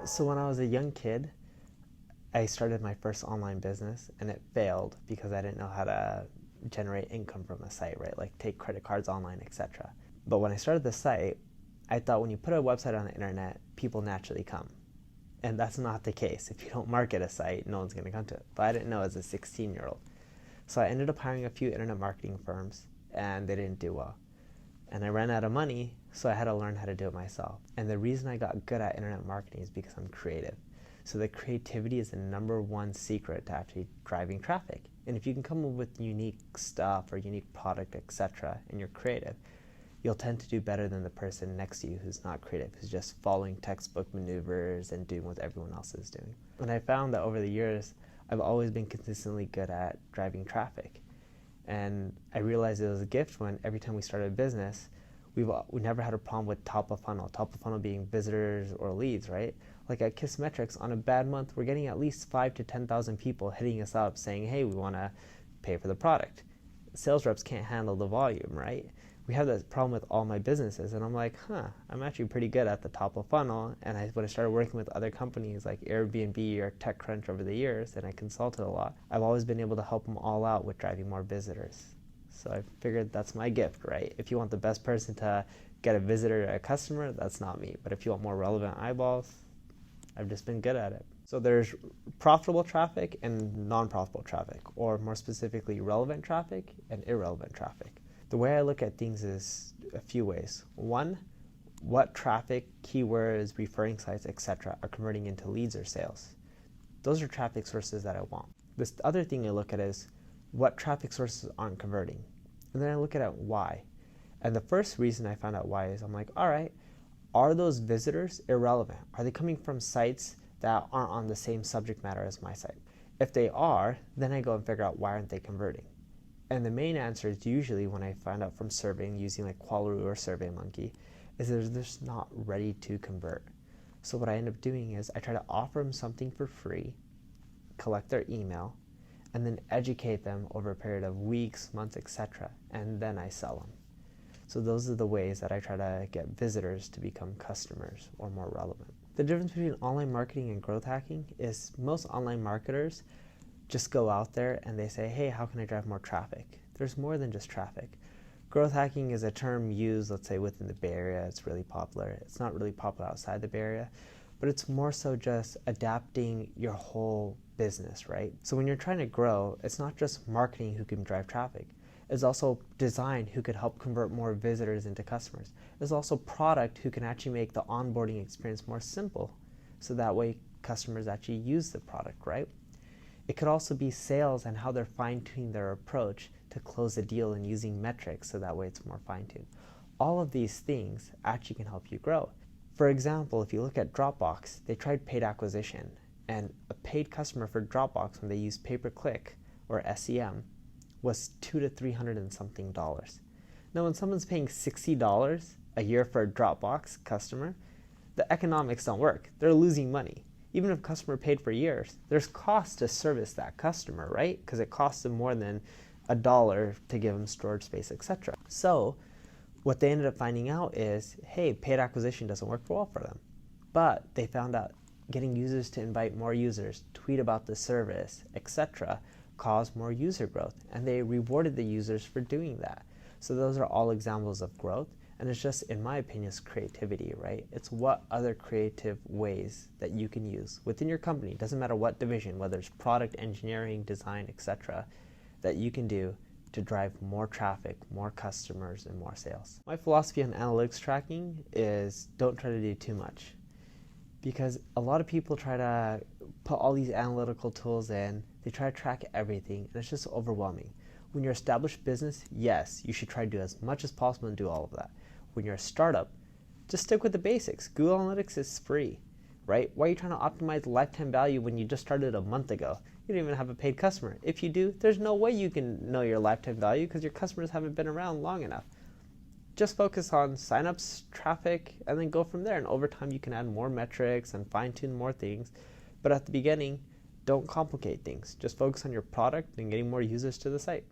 So when I was a young kid, I started my first online business and it failed because I didn't know how to generate income from a site, right? Like take credit cards online, etc. But when I started the site, I thought when you put a website on the internet, people naturally come. And that's not the case. If you don't market a site, no one's going to come to it. But I didn't know as a 16-year-old. So I ended up hiring a few internet marketing firms and they didn't do well. And I ran out of money, so I had to learn how to do it myself. And the reason I got good at internet marketing is because I'm creative. So the creativity is the number one secret to actually driving traffic. And if you can come up with unique stuff or unique product, etc., and you're creative, you'll tend to do better than the person next to you who's not creative, who's just following textbook maneuvers and doing what everyone else is doing. And I found that over the years, I've always been consistently good at driving traffic. And I realized it was a gift when every time we started a business, we never had a problem with top of funnel being visitors or leads, right? Like at Kissmetrics, on a bad month, we're getting at least 5,000 to 10,000 people hitting us up saying, hey, we want to pay for the product. Sales reps can't handle the volume, right? We have that problem with all my businesses, and I'm like, I'm actually pretty good at the top of funnel. And when I started working with other companies like Airbnb or TechCrunch over the years, and I consulted a lot, I've always been able to help them all out with driving more visitors. So I figured that's my gift, right? If you want the best person to get a visitor or a customer, that's not me. But if you want more relevant eyeballs, I've just been good at it. So there's profitable traffic and non-profitable traffic, or more specifically, relevant traffic and irrelevant traffic. The way I look at things is a few ways. One, what traffic, keywords, referring sites, etc. are converting into leads or sales. Those are traffic sources that I want. This other thing I look at is what traffic sources aren't converting. And then I look at why. And the first reason I found out why is I'm like, all right, are those visitors irrelevant? Are they coming from sites that aren't on the same subject matter as my site? If they are, then I go and figure out why aren't they converting. And the main answer is usually when I find out from surveying using like Qualaroo or SurveyMonkey is they're just not ready to convert. So what I end up doing is I try to offer them something for free, collect their email, and then educate them over a period of weeks, months, etc. And then I sell them. So those are the ways that I try to get visitors to become customers or more relevant. The difference between online marketing and growth hacking is most online marketers just go out there and they say, hey, how can I drive more traffic? There's more than just traffic. Growth hacking is a term used, let's say, within the Bay Area. It's really popular. It's not really popular outside the Bay Area, but it's more so just adapting your whole business, right? So when you're trying to grow, it's not just marketing who can drive traffic. It's also design who could help convert more visitors into customers. There's also product who can actually make the onboarding experience more simple, so that way customers actually use the product, right? It could also be sales and how they're fine-tuning their approach to close a deal and using metrics so that way it's more fine-tuned. All of these things actually can help you grow. For example, if you look at Dropbox, they tried paid acquisition, and a paid customer for Dropbox when they use pay-per-click or SEM was $200 to $300 and something dollars. Now when someone's paying $60 a year for a Dropbox customer, the economics don't work. They're losing money. Even if a customer paid for years, there's cost to service that customer, right? Because it costs them more than $1 to give them storage space, etc. So what they ended up finding out is, hey, paid acquisition doesn't work well for them. But they found out getting users to invite more users, tweet about the service, etc., caused more user growth. And they rewarded the users for doing that. So those are all examples of growth. And it's just, in my opinion, it's creativity, right? It's what other creative ways that you can use within your company, doesn't matter what division, whether it's product, engineering, design, etc., that you can do to drive more traffic, more customers, and more sales. My philosophy on analytics tracking is don't try to do too much. Because a lot of people try to put all these analytical tools in, they try to track everything, and it's just overwhelming. When you're an established business, yes, you should try to do as much as possible and do all of that. When you're a startup, just stick with the basics. Google Analytics is free, right? Why are you trying to optimize lifetime value when you just started a month ago? You don't even have a paid customer. If you do, there's no way you can know your lifetime value because your customers haven't been around long enough. Just focus on signups, traffic, and then go from there. And over time, you can add more metrics and fine-tune more things. But at the beginning, don't complicate things. Just focus on your product and getting more users to the site.